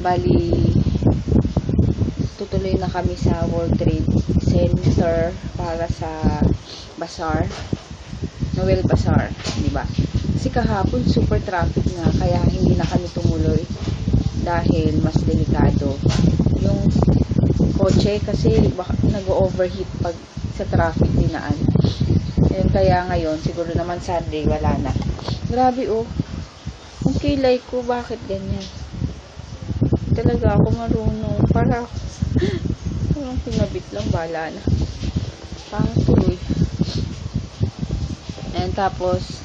Bali, tutuloy na kami sa World Trade Center para sa bazaar, Noel Bazaar, di ba? Kasi kahapon super traffic nga, kaya hindi na kami tumuloy dahil mas delikado yung kotse kasi nag-overheat pag sa traffic dinaan. Ayun, kaya ngayon siguro naman Sunday wala na. Grabe oh, ang kilay ko bakit ganyan? Talaga ako marunong, parang pinabit lang, bala na tuloy. And tapos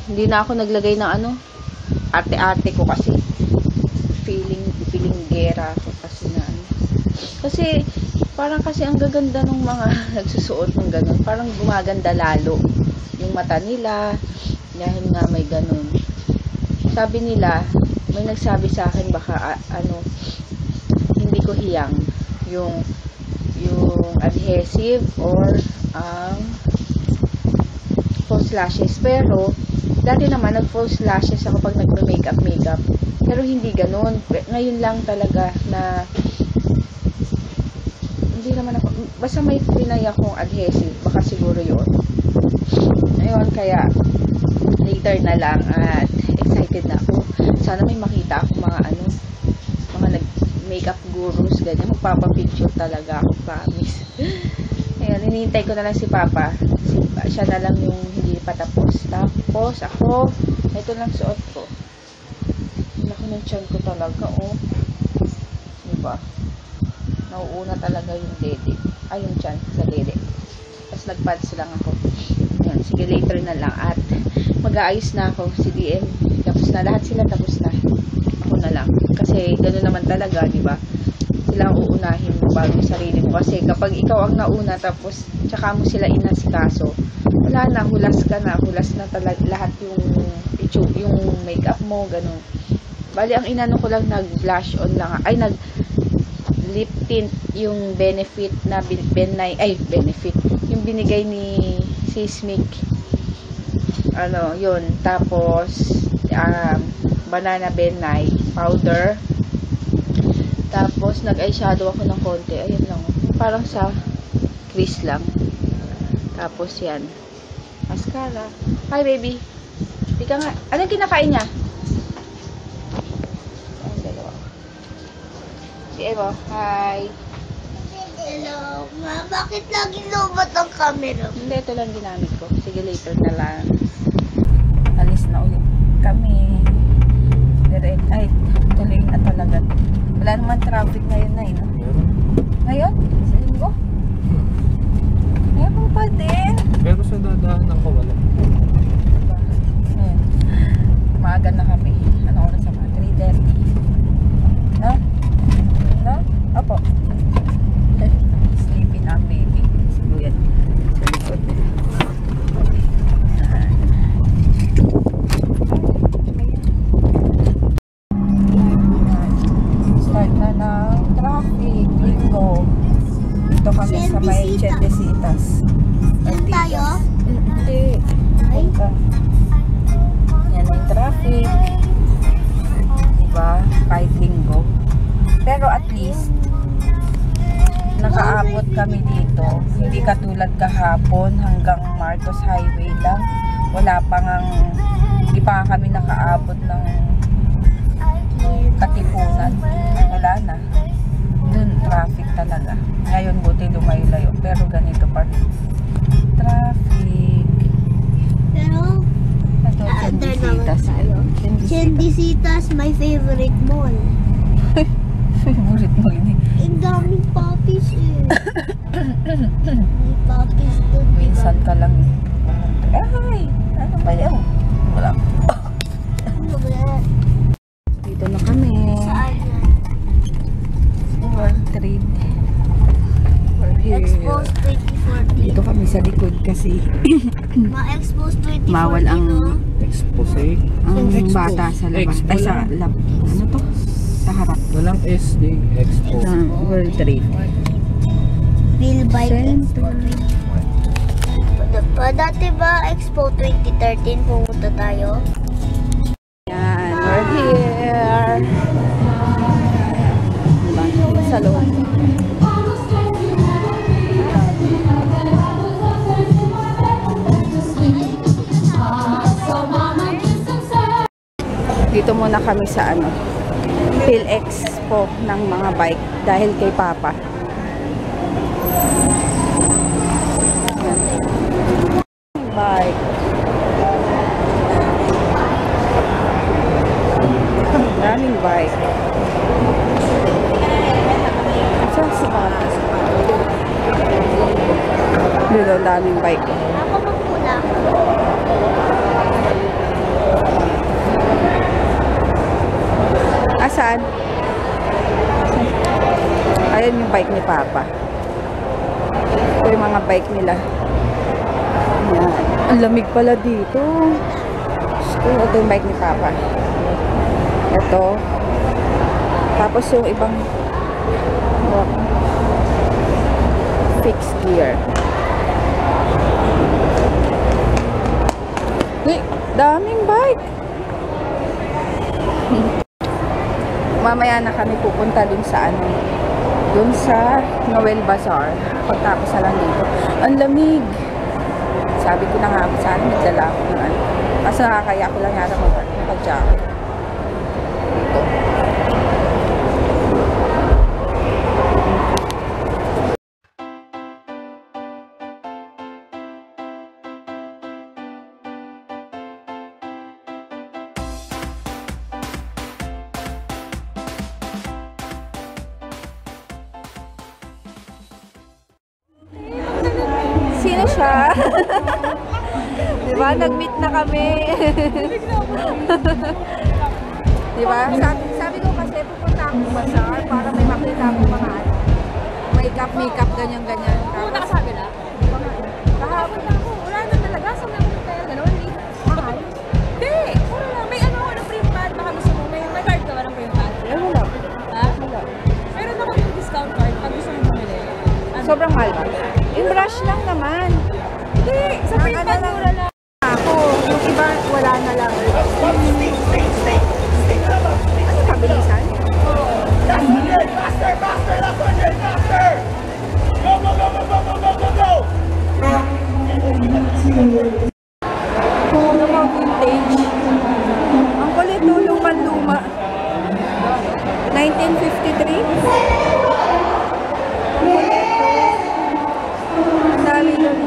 hindi na ako naglagay ng arte-arte ko kasi feeling gera ako kasi kasi parang kasi ang gaganda ng mga nagsusuot ng ganun, parang gumaganda lalo yung mata nila dahil nga may ganun. Sabi nila, may nagsabi sa akin baka hindi ko hiyang yung adhesive or false lashes, pero dati naman nag false lashes ako pag nagme-makeup pero hindi ganun. Ngayon lang talaga na hindi naman ako, basta may pinay akong adhesive, baka siguro yun. Ayun, kaya later na lang at excited na ako. Sana may makita ako mga nag-makeup gurus, ganyan. Magpapapicture talaga ako, promise. Ayan, hinihintay ko na lang si Papa. Siya na lang yung hindi pa tapos. Tapos, ako, ito lang suot ko. Laki ng tiyan ko talaga, oh. Diba? Nauuna talaga yung dede. Ay, yung tiyan sa dede. Tapos nagpads lang ako. Ayan, sige, later na lang. At mag-aayos na ako. Si DM, tapos na. Lahat sila tapos na. Ako na lang. Kasi gano'n naman talaga, diba? Sila ang uunahin mo bago yung sarili mo. Kasi kapag ikaw ang nauna, tapos tsaka mo sila inasikaso, wala na, hulas ka na. Hulas na talaga lahat yung makeup mo, gano'n. Bali, ang inano ko lang, nag-blush on lang. Ay, nag-lip tint, yung Benefit na Benefit. Yung binigay ni Sismic. Yun. Tapos, Banana Benay powder. Tapos, nag-eyeshadow ako ng konti. Ayun lang. Parang sa crease lang. Tapos, yan. Mascara. Hi, baby. Di ka nga. Anong kinakain niya? Ayan, dalawa. Si Evo. Hi. Hello, ma. Bakit lagi lobat ang camera? Hindi, ito lang ginamit ko. Sige, later na lang. Alis na ulit kami. Ay, tuloy na talaga. Wala naman traffic ngayon na, no? Ngayon? Sa linggo? Meron pa din. Pero sa dadaanan ko wala. Diba? Ayan. Maaga na kami. Ano oras sa mga? 3:30. No? No? Opo. Sleeping ang baby. Siguyat. Sa likod. Start na ng traffic. Linggo. Dito kami sa may Chendesitas. Yan tayo? Hindi. Punta. Yan yung traffic. Diba? Kahit linggo. Pero at least, nakaabot kami dito. Hindi katulad kahapon hanggang Marcos Highway lang. Wala pa ngang, hindi pa nga kami nakaabot ng Katipunan. Wala na. Dun, traffic talaga. Ngayon, buti lumayo-layo. Pero ganito pa rin. Traffic. Pero, Ito, Chendesitas. Chendesitas, my favorite mall. Favorite mo ini. Ang daming puppies eh. May puppies doon. Minsan ka lang. Ay! Ano ba yun? Wala. Ano ba yan? Dito na kami. Saan yan? World Trade. We're here. Expose 2014. Dito kami sa likod kasi Ma-expose 2014. bawal ang Expose. ang bata sa labas. Ay, sa lab. Ano to? Sa harap. Walang SD. Expose. Sa World Trade. Real bike Center. Dati ba Expo 2013 pumunta tayo? Yan, we're here. sa loob. Dito muna kami sa ano, PhilExpo ng mga bike dahil kay Papa. Yan. Bike. Daming bike. Saan si Papa? Dito, daming bike. Ako magmula. Saan? Ayan yung bike ni Papa. Ito yung mga bike nila. Ayan. Ang lamig pala dito. Ito yung bike ni Papa. Ito. Tapos yung ibang fixed gear. Daming bike. Mamaya na kami pupunta dun sa ano, dun sa Noel Bazaar. Pagtapos na lang dito. Ang lamig. Sabi ko na nga, sana magdala ako ng ano. Kasi nakakaya ko lang yata mag-jacket. Dito. Sino siya? Diba? Nag-meet na kami. Diba? Sabi ko kasi pupunta akong bazaar para may makita akong mga ano. Makeup, ganyan-ganyan. Oo, nakasabi na? Kahapon na ako. Wala na talaga. Sabi ako kaya gano'n. Mahal. Hindi! Wala lang. May ano, print pad. Baka gusto mo. May card ka ba ng print pad? Wala. Ha? Wala. Meron ako yung discount card pag gusto mo bumili. Sobrang mahal ba? Yung brush lang naman. Hindi! Sa print pad mura lang. Ako, yung iba wala na lang. Ano kabilisan? Faster! Last one, faster! Go! Yung mga vintage. Ang kulit no, luma-luma. 1953. Ang dami doon.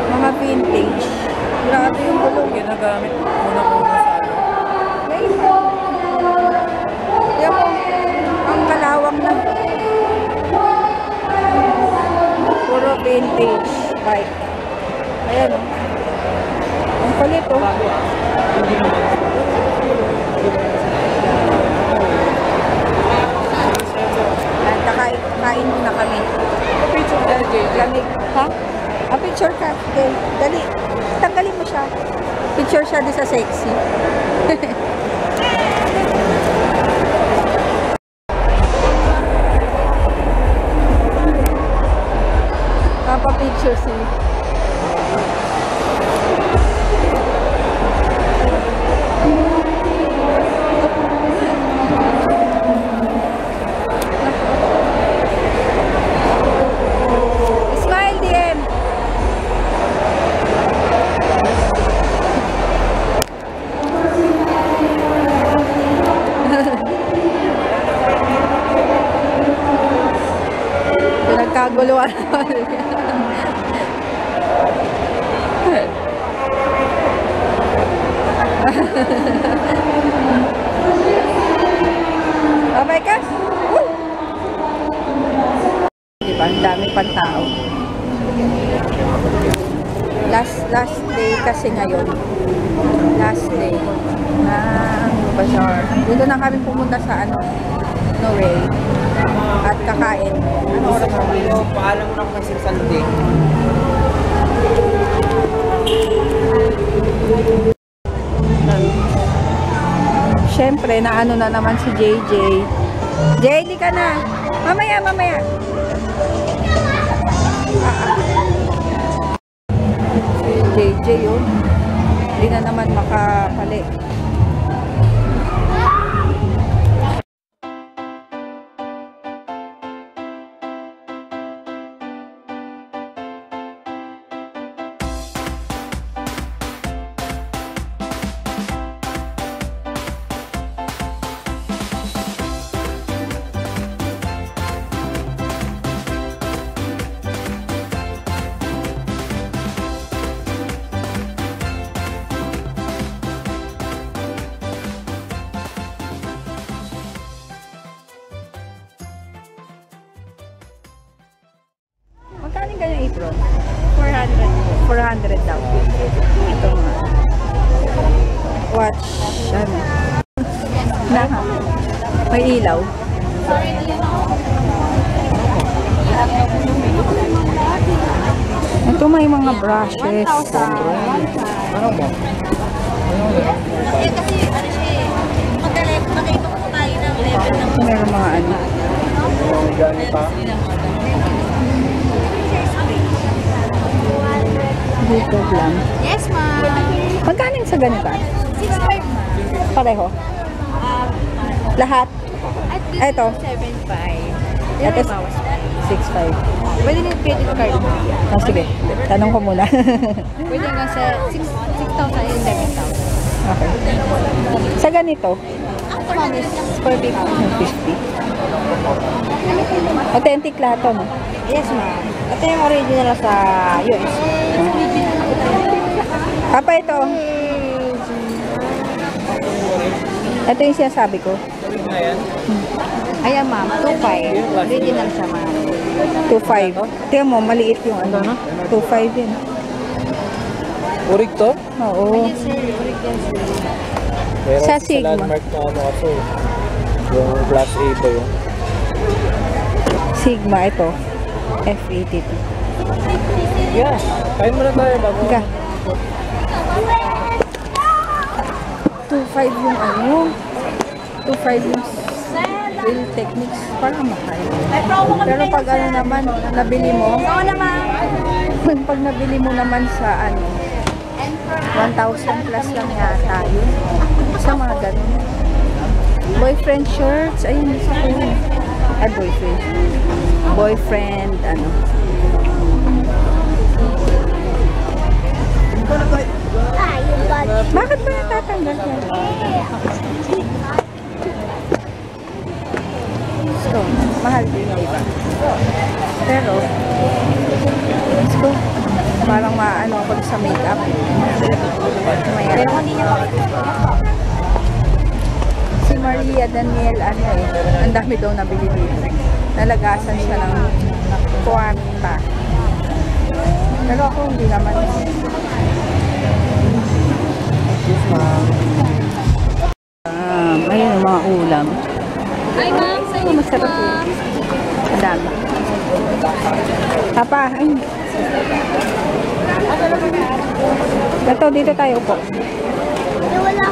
Mga vintage. Grabe yung gulong. Ginagamit muna sa ano. Yan po, ang kalawang na. Puro vintage bike. Ayan o. Ang kulit o. Kakain muna kami. Picture na, JJ. Lamig. Ha? Picture ka. Okay. Dali. Tanggalin mo siya. Picture siya di sa sexy. Picture si Smile DM. Pinagkaguluhan. Babay ka? Diba? Ang dami pang tao. Last day kasi ngayon. Last day ng bazaar. Dito na kami pumunta sa ano, Noel. At kakain. Ano oras na? Paalam mo na kasi sa Sunday. Siyempre, naano na naman si JJ. JD ka na. Mamaya. Si JJ yun. Hindi na naman makapali. 400 daw. Ito nga. Watch. Ano? Lahat. May ilaw. Ito may mga brushes. Ano ba? Eh, kasi, ano siya eh. Magkaiba ko tayo ng level ng Meron mga ano. Gani pa? Dito lang. Yes, ma'am. Magkano yung sa ganito? 6.5, ma'am. Pareho. Lahat. At Ito. 7.5. Ito 6.5. Pwede na credit card mo. Oh, sige. Tanong ko muna. Pwede nga sa 6,000 and 7,000. Okay. Sa ganito, Ito, ma'am, is for big. 50. Authentic lahat to, no? Yes, ma'am. Ito yung original sa US. Papa, ito. Ito yung sinasabi ko. Ayan, ma'am. 2.5. Original siya, ma'am. 2.5. Tingnan mo, maliit yung ano. 2.5 yun. Urig to? Oo. Yes, sir. Original, sir. Pero Sa Sigma. landmark na ano kasi. Yung class A ba yun? Sigma, ito. F82. Yeah. Kain muna tayo bago. Ika. 2.5 yung ano. 2.5 yung Real Techniques. Parang mahal. Pero pag ano naman, nabili mo. Oo naman. Pag nabili mo naman sa ano, 1,000 plus lang yata yun. Sa mga ganun. Boyfriend shirts. Ayun, isa ko yun. Ay, boyfriend. Boyfriend, ano. Bakit ba natatanggal yan? So, mahal din yung iba. Pero, let's go. Parang maano ako sa makeup. Pero hindi niya si Maria Daniel, ano eh, ang dami daw nabili dito. Nalagasan siya ng kwarta. Pero ako hindi naman. Ayun ang mga ulam. Hi, ma'am. Sa Ano masarap yun? Madami. Papa, ay. Ito, dito tayo po. Wala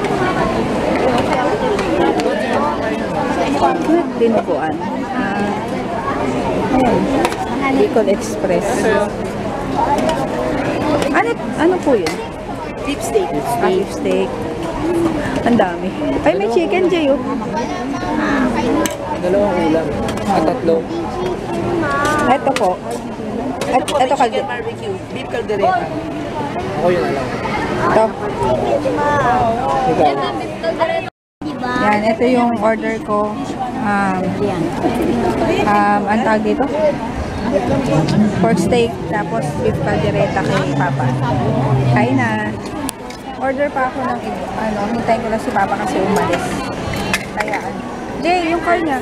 akong Dinuguan. Ayan. Bicol Express. Ano po yun? Beef steak. Beef steak. Ang dami. Ay, may chicken, Jay, oh. Dalawang ulam. At tatlo. Ito po. Ito kaldi. Barbecue. Beef caldereta. Ako yun alam. Ito. Ikaw. Yan, ito yung order ko. Ang tawag dito? Pork steak, tapos beef caldereta kay Papa. Kain na. Order pa ako ng ano, hintayin ko lang si Papa kasi umalis. Kaya ano. Jay, yung car niya.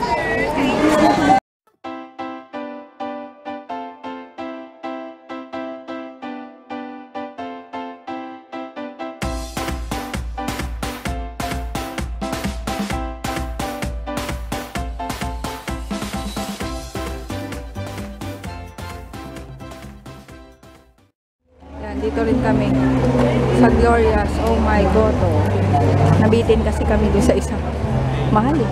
Yan, dito rin kami sa Gloria's. Oh my God, oh. Nabitin kasi kami doon sa isang mahal eh.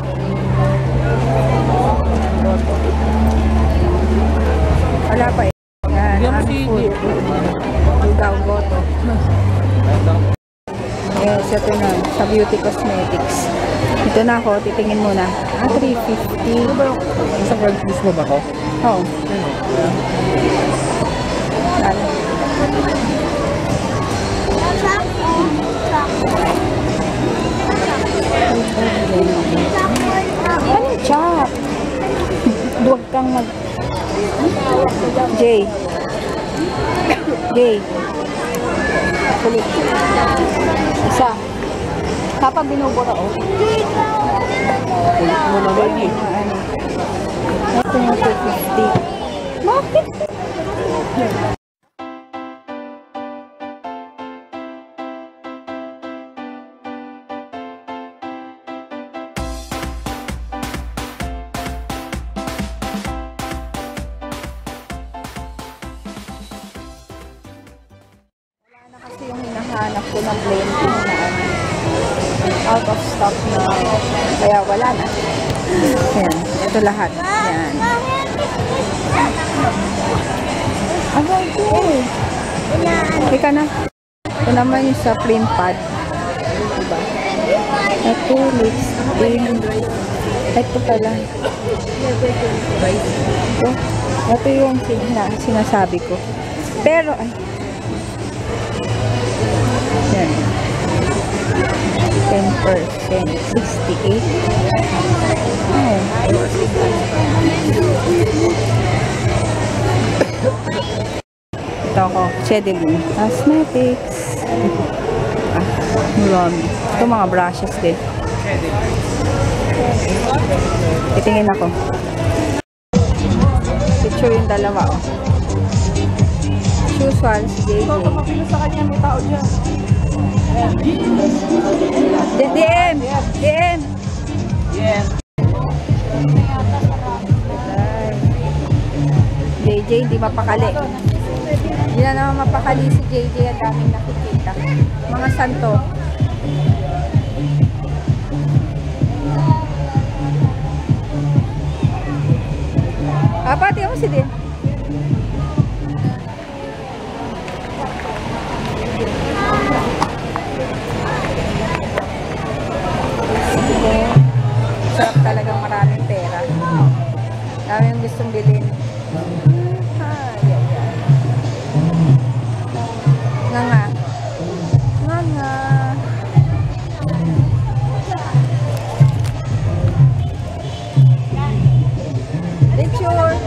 Wala pa eh. Yan, aming food. Lugaw, goto. Yes, ito na. Sa Beauty Cosmetics. Ito na ako, titingin muna. 350. Sa French kiss mo ba ko? Oo. Ano? Ano chop? Huwag kang mag... Jay. Jay. Kulit. Isa. Kapag binubura ko. Kulit mo naman eh. Ano? Ito yung 250. Bakit? hinahanap ko ng blend na out of stock na, kaya wala na. Ayan, ito lahat. Ayan. Okay. Teka na. Ito naman yung sa print pad. Diba? Ito, lipstick. Ito pala. Ito yung sinasabi ko. Pero, ay. Yan. 10%. 68. Oh. Ito ako. Chedeline. Cosmetics. Marami. Ito mga brushes din. Titingin ako. Picture yung dalawa. Oh. Usual, si JJ. Sa kanya, may tao dyan. DM! DM! Yes. JJ, hindi mapakali. Hindi na naman mapakali si JJ. Ang daming nakikita. Mga santo. Pati mo si Din. Sarap talagang maraming pera. Dami yung gustong bilhin. Nga nga. Nga nga. Picture.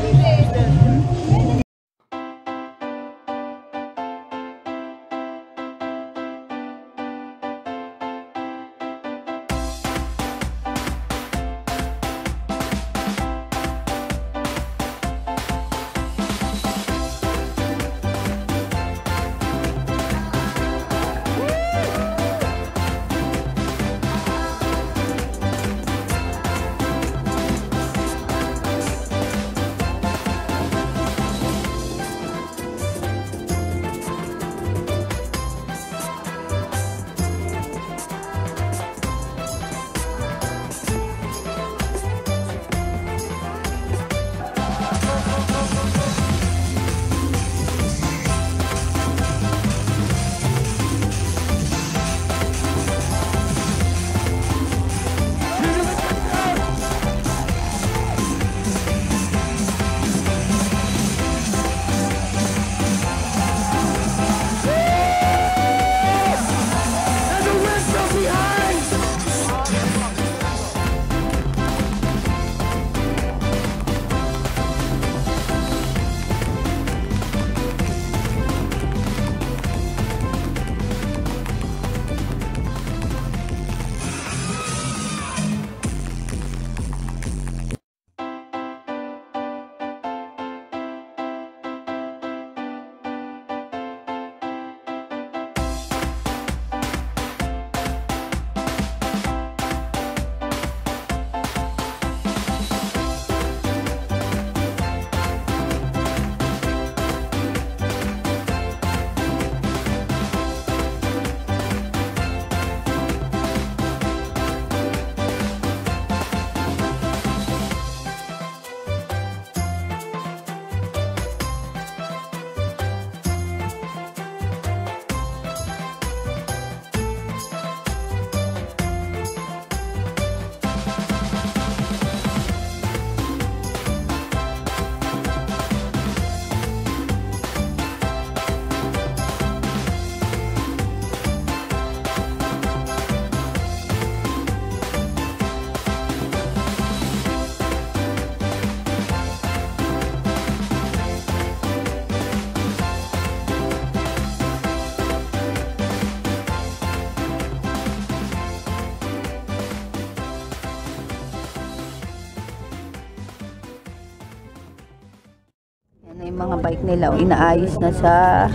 Yung mga bike nila, inaayos na sa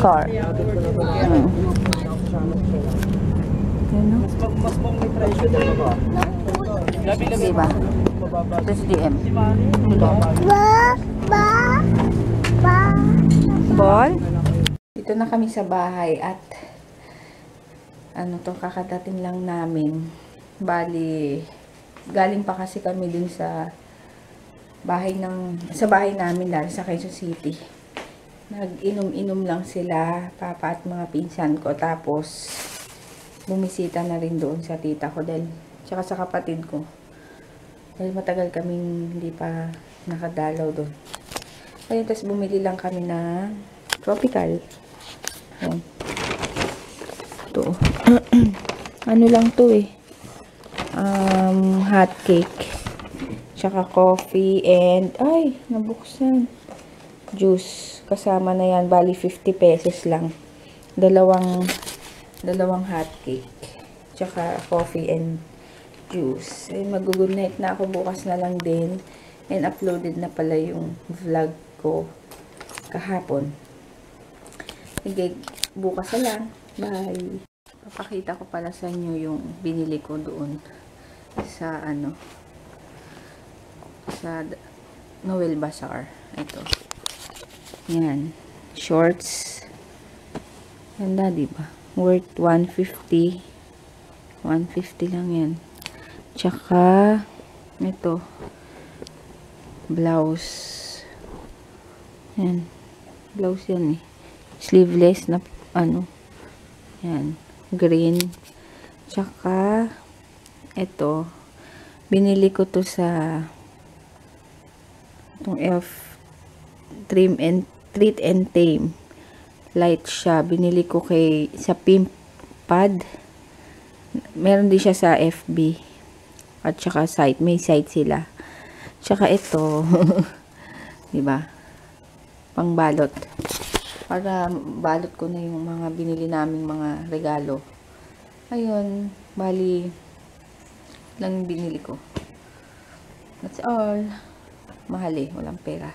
car. Mas may presyo dito ba? Diba? Ito si DM. Ball? Dito na kami sa bahay at ano to, kakadating lang namin. Bali, galing pa kasi kami dun sa bahay namin dahil sa Quezon City. Nag-inom-inom lang sila, papa at mga pinsan ko. Tapos, bumisita na rin doon sa tita ko dahil, tsaka sa kapatid ko. Dahil matagal kaming hindi pa nakadalaw doon. Ayun, tapos bumili lang kami na tropical. Ayan. Ito. Ano lang to eh. Hot cake. Tsaka coffee and, ay, nabuksan. Juice. Kasama na yan. Bali, 50 pesos lang. Dalawang hot cake. Tsaka coffee and juice. Ay, mag-good night na ako. Bukas na lang din. And uploaded na pala yung vlog ko kahapon. Sige, bukas na lang. Bye. Papakita ko pala sa inyo yung binili ko doon sa sa Noel Bazaar. Ito. Yan. Shorts. Ganda, diba? Worth 150. 150 lang yan. Tsaka, ito. Blouse. Yan. Blouse yan eh. Sleeveless na, yan. Green. Tsaka, ito. Binili ko to sa itong Elf Treat and Tame. Light siya. Binili ko sa Pimp Pad. Meron din siya sa FB. At saka site. May site sila. Tsaka ito. Diba? Pangbalot. Para balot ko na yung mga binili naming mga regalo. Ayun. Bali, lang binili ko. That's all. Mahal eh. Walang pera.